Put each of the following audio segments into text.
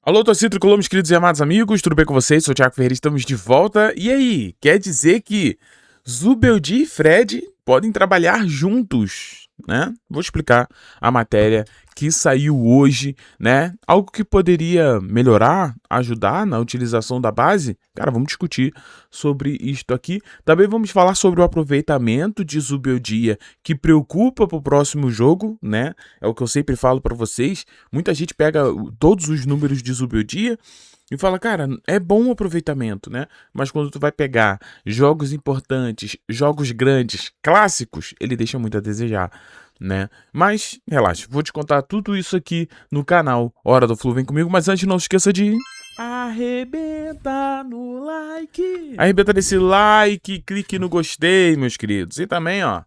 Alô, torcida tricolor, meus queridos e amados amigos, tudo bem com vocês? Sou o Thiago Ferreira, estamos de volta. E aí, quer dizer que Zubeldia e Fred podem trabalhar juntos, né? Vou explicar a matéria que saiu hoje, né? Algo que poderia melhorar, ajudar na utilização da base. Cara, vamos discutir sobre isto aqui. Também vamos falar sobre o aproveitamento de Zubeldia, que preocupa para o próximo jogo, né? É o que eu sempre falo para vocês. Muita gente pega todos os números de Zubeldia e fala, cara, é bom o aproveitamento, né? Mas quando tu vai pegar jogos importantes, jogos grandes, clássicos, ele deixa muito a desejar, né? Mas, relaxa, vou te contar tudo isso aqui no canal Hora do Flu, vem comigo. Mas antes, não se esqueça de arrebenta no like. Arrebenta nesse like, clique no gostei, meus queridos. E também, ó,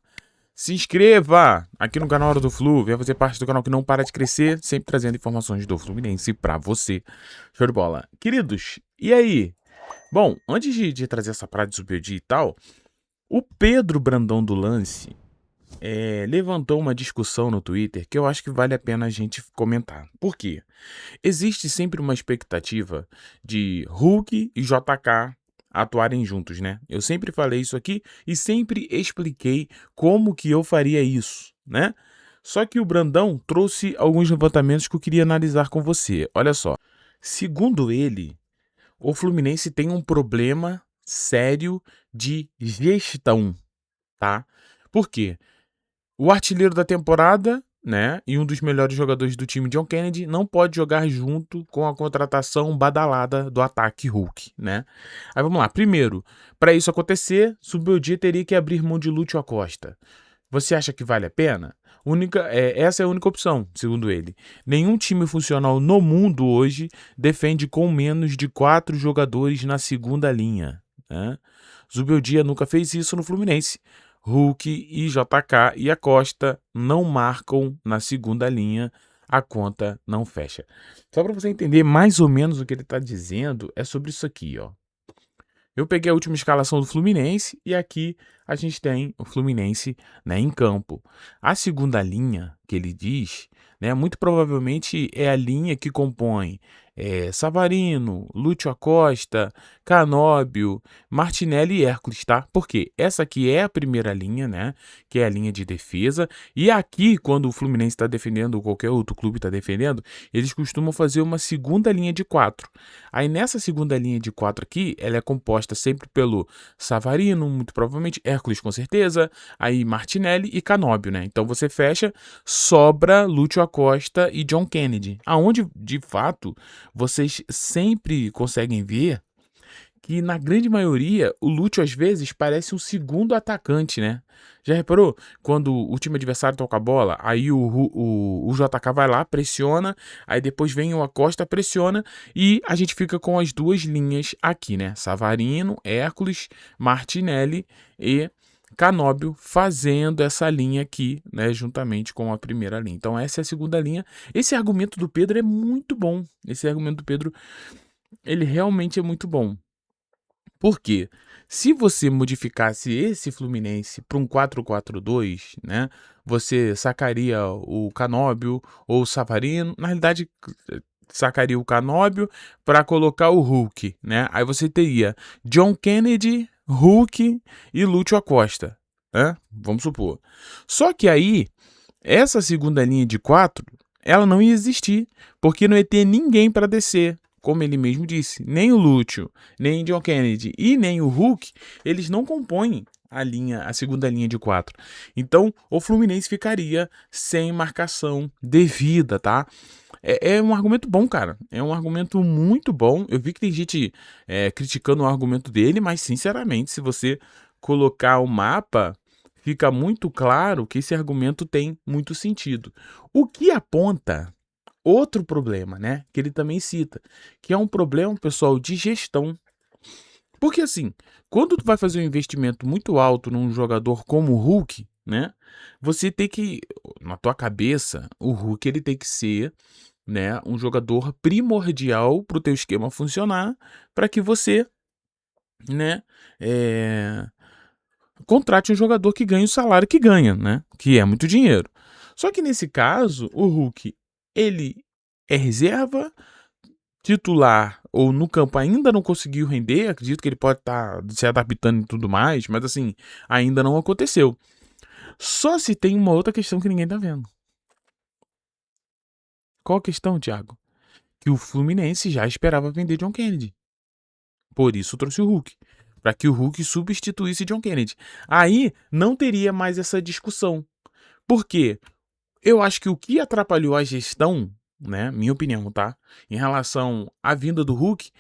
se inscreva aqui no canal Hora do Flu, venha fazer parte do canal que não para de crescer, sempre trazendo informações do Fluminense pra você. Show de bola. Queridos, e aí? Bom, antes de trazer essa parada de Zubeldia e tal, o Pedro Brandão do Lance levantou uma discussão no Twitter que eu acho que vale a pena a gente comentar. Por quê? Existe sempre uma expectativa de Hulk e JK atuarem juntos, né? Eu sempre falei isso aqui e sempre expliquei como que eu faria isso, né? Só que o Brandão trouxe alguns levantamentos que eu queria analisar com você. Olha só, segundo ele, o Fluminense tem um problema sério de gestão, tá? Por quê? O artilheiro da temporada, né, e um dos melhores jogadores do time, John Kennedy, não pode jogar junto com a contratação badalada do ataque Hulk, né? Aí vamos lá. Primeiro, para isso acontecer, Zubeldia teria que abrir mão de Lúcio Acosta. Você acha que vale a pena? Essa é a única opção, segundo ele. Nenhum time funcional no mundo hoje defende com menos de 4 jogadores na segunda linha, né? Zubeldia nunca fez isso no Fluminense. Hulk e JK e Acosta não marcam na segunda linha, a conta não fecha. Só para você entender mais ou menos o que ele está dizendo, é sobre isso aqui, ó. Eu peguei a última escalação do Fluminense e aqui a gente tem o Fluminense, né, em campo. A segunda linha que ele diz, né, muito provavelmente é a linha que compõe Savarino, Lúcio Acosta, Canóbio, Martinelli e Hércules, tá? Porque essa aqui é a primeira linha, né, que é a linha de defesa. E aqui, quando o Fluminense está defendendo ou qualquer outro clube está defendendo, eles costumam fazer uma segunda linha de 4. Aí nessa segunda linha de 4 aqui, ela é composta sempre pelo Savarino, muito provavelmente, Hércules com certeza, aí Martinelli e Canóbio, né? Então você fecha, sobra Lúcio Acosta e John Kennedy. Aonde, de fato, vocês sempre conseguem ver que na grande maioria o Lúcio às vezes parece um segundo atacante, né? Já reparou? Quando o time adversário toca a bola, aí o JK vai lá, pressiona, aí depois vem o Acosta, pressiona e a gente fica com as duas linhas aqui, né? Savarino, Hércules, Martinelli e Canóbio fazendo essa linha aqui, né? Juntamente com a primeira linha. Então essa é a segunda linha. Esse argumento do Pedro é muito bom. Esse argumento do Pedro, ele realmente é muito bom. Por quê? Se você modificasse esse Fluminense para um 4-4-2, né? Você sacaria o Canóbio ou o Savarino. Na realidade, sacaria o Canóbio para colocar o Hulk, né? Aí você teria John Kennedy, Hulk e Lúcio Acosta, né? Vamos supor. Só que aí, essa segunda linha de 4, ela não ia existir, porque não ia ter ninguém para descer. Como ele mesmo disse, nem o Lúcio, nem o John Kennedy e nem o Hulk, eles não compõem a segunda linha de 4. Então, o Fluminense ficaria sem marcação devida, tá? É um argumento bom, cara. É um argumento muito bom. Eu vi que tem gente criticando o argumento dele, mas, sinceramente, se você colocar o mapa, fica muito claro que esse argumento tem muito sentido. O que aponta outro problema, né, que ele também cita, que é um problema, pessoal, de gestão. Porque assim, quando tu vai fazer um investimento muito alto num jogador como o Hulk, né, você tem que, na tua cabeça, o Hulk ele tem que ser, né, um jogador primordial para o teu esquema funcionar, para que você, né, contrate um jogador que ganhe o salário que ganha, né, que é muito dinheiro. Só que nesse caso, o Hulk, ele é reserva, titular ou no campo ainda não conseguiu render, acredito que ele pode estar se adaptando e tudo mais, mas assim, ainda não aconteceu. Só se tem uma outra questão que ninguém tá vendo. Qual a questão, Thiago? Que o Fluminense já esperava vender John Kennedy. Por isso trouxe o Hulk. Para que o Hulk substituísse John Kennedy. Aí não teria mais essa discussão. Por quê? Eu acho que o que atrapalhou a gestão, né, minha opinião, tá? Em relação à vinda do Hulk,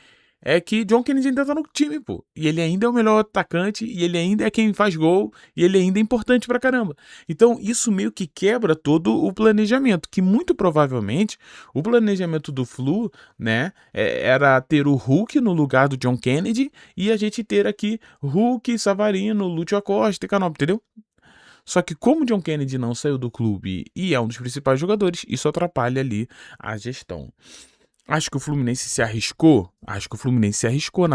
é que John Kennedy ainda tá no time, pô. E ele ainda é o melhor atacante, e ele ainda é quem faz gol, e ele ainda é importante pra caramba. Então, isso meio que quebra todo o planejamento, que muito provavelmente o planejamento do Flu, né, era ter o Hulk no lugar do John Kennedy, e a gente ter aqui Hulk, Savarino, Lúcio Acosta e Canopy, entendeu? Só que como John Kennedy não saiu do clube e é um dos principais jogadores, isso atrapalha ali a gestão. Acho que o Fluminense se arriscou. Acho que o Fluminense se arriscou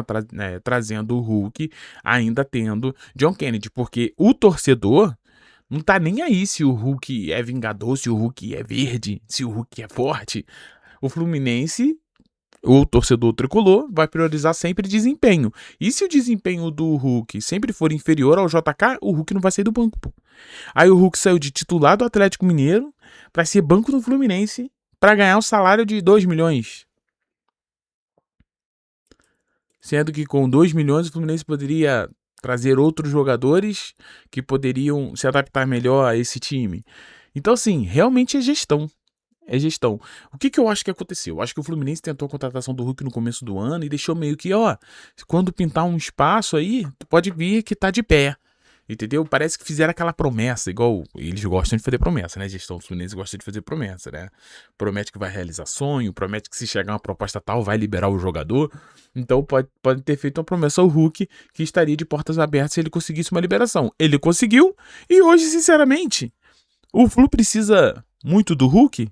trazendo o Hulk, ainda tendo John Kennedy, porque o torcedor não tá nem aí se o Hulk é vingador, se o Hulk é verde, se o Hulk é forte. O Fluminense, o torcedor tricolor, vai priorizar sempre desempenho. E se o desempenho do Hulk sempre for inferior ao JK, o Hulk não vai sair do banco, pô. Aí o Hulk saiu de titular do Atlético Mineiro para ser banco do Fluminense para ganhar um salário de 2 milhões. Sendo que com 2 milhões o Fluminense poderia trazer outros jogadores que poderiam se adaptar melhor a esse time. Então, assim, realmente é gestão. É gestão. O que eu acho que aconteceu? Eu acho que o Fluminense tentou a contratação do Hulk no começo do ano e deixou meio que, ó, quando pintar um espaço aí, tu pode vir que tá de pé. Entendeu? Parece que fizeram aquela promessa, igual eles gostam de fazer promessa, né? A gestão do Fluminense gosta de fazer promessa, né? Promete que vai realizar sonho, promete que se chegar uma proposta tal, vai liberar o jogador. Então pode ter feito uma promessa ao Hulk que estaria de portas abertas se ele conseguisse uma liberação. Ele conseguiu e hoje, sinceramente, o Flu precisa muito do Hulk?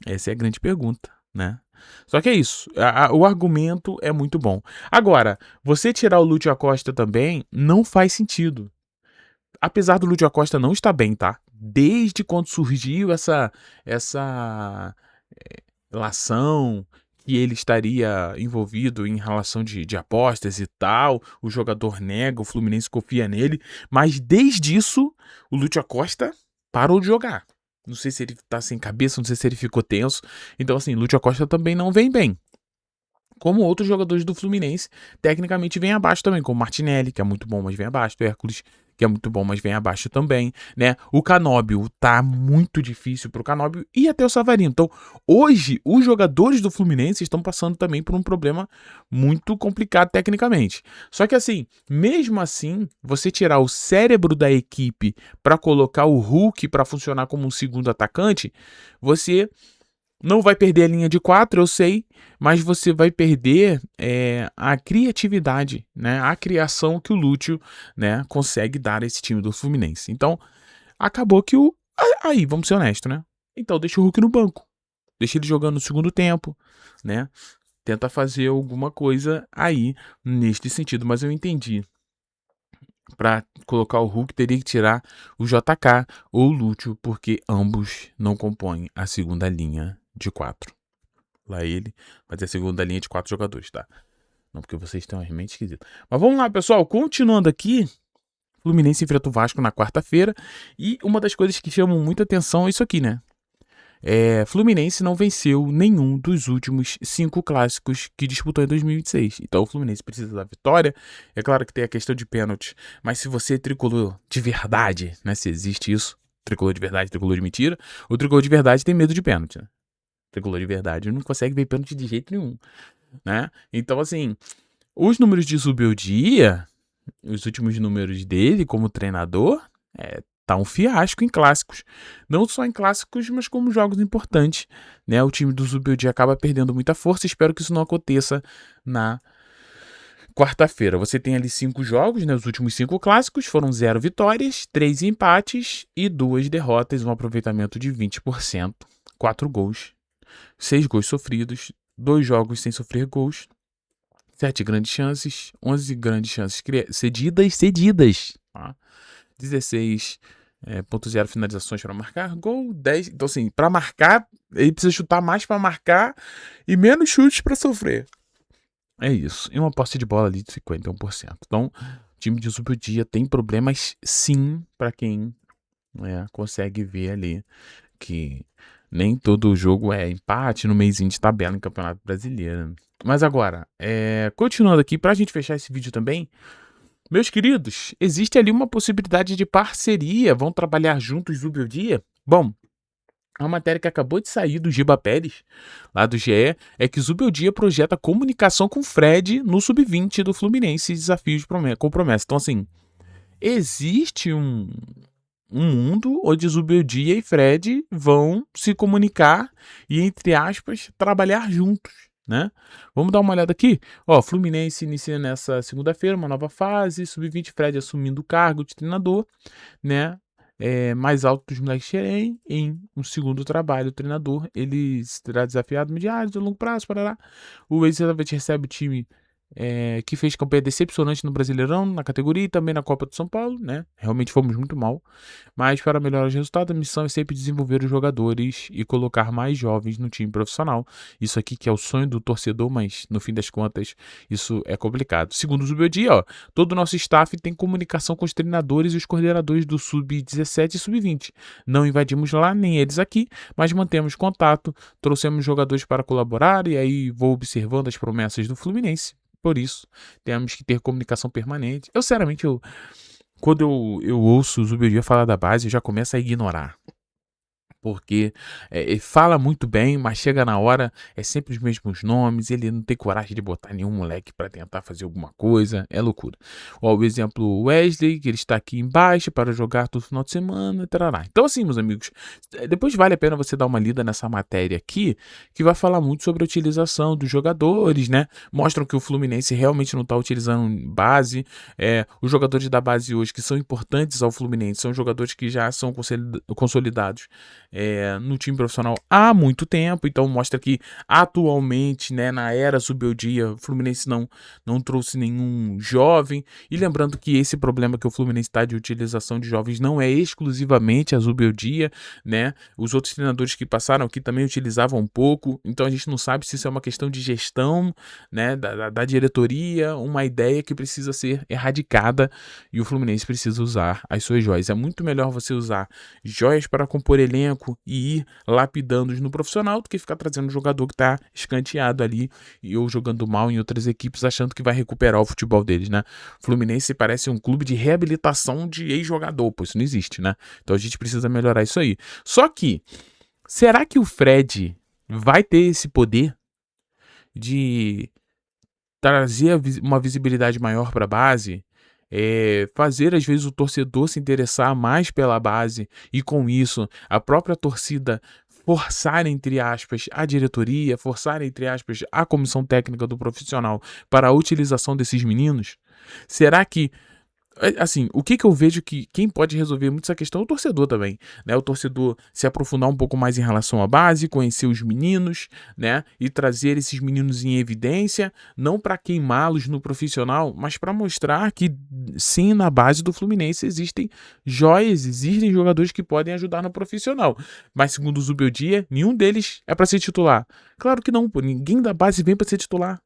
Essa é a grande pergunta, né? Só que é isso, o argumento é muito bom. Agora, você tirar o Lúcio Acosta também não faz sentido. Apesar do Lúcio Acosta não estar bem, tá? Desde quando surgiu essa relação que ele estaria envolvido em relação de apostas e tal, o jogador nega, o Fluminense confia nele, mas desde isso, o Lúcio Acosta parou de jogar. Não sei se ele tá sem cabeça, não sei se ele ficou tenso. Então, assim, Lúcio Acosta também não vem bem. Como outros jogadores do Fluminense, tecnicamente vem abaixo também, como Martinelli, que é muito bom, mas vem abaixo, o Hércules, que é muito bom, mas vem abaixo também, né? O Canóbio tá muito difícil pro Canóbio e até o Savarino. Então, hoje, os jogadores do Fluminense estão passando também por um problema muito complicado tecnicamente. Só que assim, mesmo assim, você tirar o cérebro da equipe para colocar o Hulk para funcionar como um segundo atacante, você não vai perder a linha de 4, eu sei, mas você vai perder a criatividade, né? A criação que o Lúcio, né, consegue dar a esse time do Fluminense. Então, acabou que o... Aí, vamos ser honestos, né? Então, deixa o Hulk no banco. Deixa ele jogando no segundo tempo, né? Tenta fazer alguma coisa aí neste sentido. Mas eu entendi. Para colocar o Hulk, teria que tirar o JK ou o Lúcio, porque ambos não compõem a segunda linha de 4. Lá ele, mas é a segunda linha de 4 jogadores, tá? Não, porque vocês estão realmente esquisitos. Mas vamos lá, pessoal. Continuando aqui, Fluminense enfrenta o Vasco na quarta-feira. E uma das coisas que chamam muita atenção é isso aqui, né? Fluminense não venceu nenhum dos últimos 5 clássicos que disputou em 2026. Então o Fluminense precisa da vitória. É claro que tem a questão de pênalti, mas se você é tricolor de verdade, né? Se existe isso, tricolor de verdade, tricolor de mentira, o tricolor de verdade tem medo de pênalti, né? Tricolor de verdade não consegue ver pênalti de jeito nenhum, né? Então, assim, os números de Zubeldia, os últimos números dele como treinador, tá um fiasco em clássicos. Não só em clássicos, mas como jogos importantes, né? O time do Zubeldia acaba perdendo muita força. Espero que isso não aconteça na quarta-feira. Você tem ali 5 jogos, né? Os últimos 5 clássicos foram 0 vitórias, 3 empates e 2 derrotas, um aproveitamento de 20%, 4 gols, 6 gols sofridos, 2 jogos sem sofrer gols, 7 grandes chances, 11 grandes chances cedidas, tá? 16 0,0 finalizações para marcar gol, 10. Então, assim, para marcar, ele precisa chutar mais para marcar e menos chutes para sofrer. É isso. E uma posse de bola ali de 51%. Então, o time de Zubeldia tem problemas, sim, para quem consegue ver ali que nem todo jogo é empate no meiozinho de tabela em Campeonato Brasileiro. Mas agora, continuando aqui, pra gente fechar esse vídeo também, meus queridos, existe ali uma possibilidade de parceria, vão trabalhar juntos Zubeldia? Bom, a matéria que acabou de sair do Giba Pérez, lá do GE, é que Zubeldia projeta comunicação com Fred no Sub-20 do Fluminense e desafios com promessa. Então, assim, existe um mundo onde Zubeldia e Fred vão se comunicar e, entre aspas, trabalhar juntos, né? Vamos dar uma olhada aqui. Ó, Fluminense inicia nessa segunda-feira uma nova fase, Sub-20 Fred assumindo o cargo de treinador, né? Mais alto dos moleques Xerém, em um segundo trabalho, o treinador, ele será desafiado mediado, de longo prazo, parará. O ex-atacante recebe o time que fez campanha decepcionante no Brasileirão, na categoria e também na Copa de São Paulo, né? Realmente fomos muito mal. Mas para melhorar os resultados, a missão é sempre desenvolver os jogadores e colocar mais jovens no time profissional. Isso aqui que é o sonho do torcedor, mas no fim das contas isso é complicado. Segundo o Zubeldia, todo o nosso staff tem comunicação com os treinadores e os coordenadores do Sub-17 e Sub-20. Não invadimos lá, nem eles aqui, mas mantemos contato, trouxemos jogadores para colaborar e aí vou observando as promessas do Fluminense. Por isso, temos que ter comunicação permanente. Sinceramente, quando eu ouço o Zubeldia falar da base, eu já começo a ignorar. Porque ele fala muito bem, mas chega na hora, é sempre os mesmos nomes, ele não tem coragem de botar nenhum moleque para tentar fazer alguma coisa, é loucura. Ó, o exemplo Wesley, que ele está aqui embaixo para jogar todo final de semana, tarará. Então assim, meus amigos, depois vale a pena você dar uma lida nessa matéria aqui, que vai falar muito sobre a utilização dos jogadores, né? Mostram que o Fluminense realmente não está utilizando base, os jogadores da base hoje que são importantes ao Fluminense, são jogadores que já são consolidados no time profissional há muito tempo, então mostra que atualmente, né, na era Zubeldia, o Fluminense não trouxe nenhum jovem, e lembrando que esse problema que o Fluminense está de utilização de jovens não é exclusivamente a Zubeldia, né, os outros treinadores que passaram aqui também utilizavam um pouco, então a gente não sabe se isso é uma questão de gestão, né, da diretoria, uma ideia que precisa ser erradicada, e o Fluminense precisa usar as suas joias. É muito melhor você usar joias para compor elenco e ir lapidando-os no profissional do que ficar trazendo um jogador que está escanteado ali ou jogando mal em outras equipes achando que vai recuperar o futebol deles, né? Fluminense parece um clube de reabilitação de ex-jogador, pô, isso não existe, né? Então a gente precisa melhorar isso aí. Só que, será que o Fred vai ter esse poder de trazer uma visibilidade maior para a base? Fazer às vezes o torcedor se interessar mais pela base e com isso a própria torcida forçar, entre aspas, a diretoria, forçar, entre aspas, a comissão técnica do profissional para a utilização desses meninos? Será que assim, o que eu vejo que quem pode resolver muito essa questão é o torcedor também, né? O torcedor se aprofundar um pouco mais em relação à base, conhecer os meninos, né? E trazer esses meninos em evidência, não para queimá-los no profissional, mas para mostrar que sim, na base do Fluminense existem joias, existem jogadores que podem ajudar no profissional. Mas segundo o Zubeldia, nenhum deles é para ser titular. Claro que não, pô, ninguém da base vem para ser titular.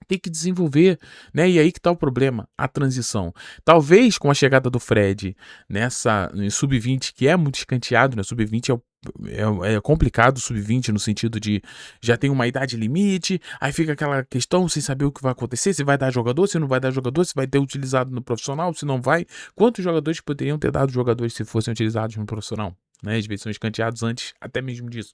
Tem que desenvolver, né? E aí que tá o problema, a transição. Talvez com a chegada do Fred no Sub-20, que é muito escanteado, né? Sub-20 é complicado, Sub-20 no sentido de já tem uma idade limite, aí fica aquela questão sem saber o que vai acontecer, se vai dar jogador, se não vai dar jogador, se vai ter utilizado no profissional, se não vai. Quantos jogadores poderiam ter dado jogadores se fossem utilizados no profissional? Né, às vezes são escanteados antes até mesmo disso.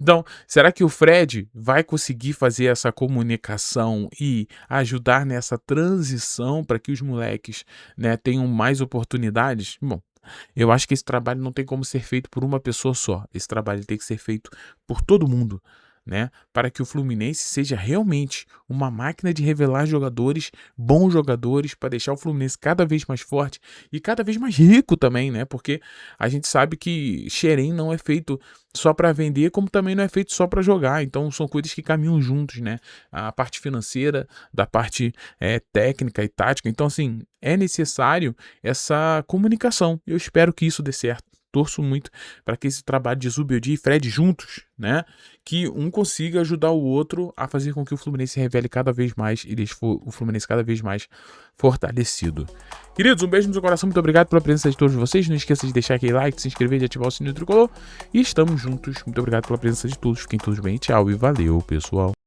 Então, será que o Fred vai conseguir fazer essa comunicação e ajudar nessa transição para que os moleques, né, tenham mais oportunidades? Bom, eu acho que esse trabalho não tem como ser feito por uma pessoa só. Esse trabalho tem que ser feito por todo mundo, né, para que o Fluminense seja realmente uma máquina de revelar jogadores, bons jogadores, para deixar o Fluminense cada vez mais forte e cada vez mais rico também, né? Porque a gente sabe que Xerém não é feito só para vender, como também não é feito só para jogar. Então são coisas que caminham juntos, né? A parte financeira, da parte técnica e tática. Então, assim, é necessário essa comunicação. Eu espero que isso dê certo. Torço muito para que esse trabalho de Zubeldia e Fred juntos, né, que um consiga ajudar o outro a fazer com que o Fluminense se revele cada vez mais e deixe o Fluminense cada vez mais fortalecido. Queridos, um beijo no seu coração, muito obrigado pela presença de todos vocês. Não esqueça de deixar aquele like, se inscrever e ativar o sininho tricolor. E estamos juntos. Muito obrigado pela presença de todos. Fiquem todos bem. Tchau e valeu, pessoal.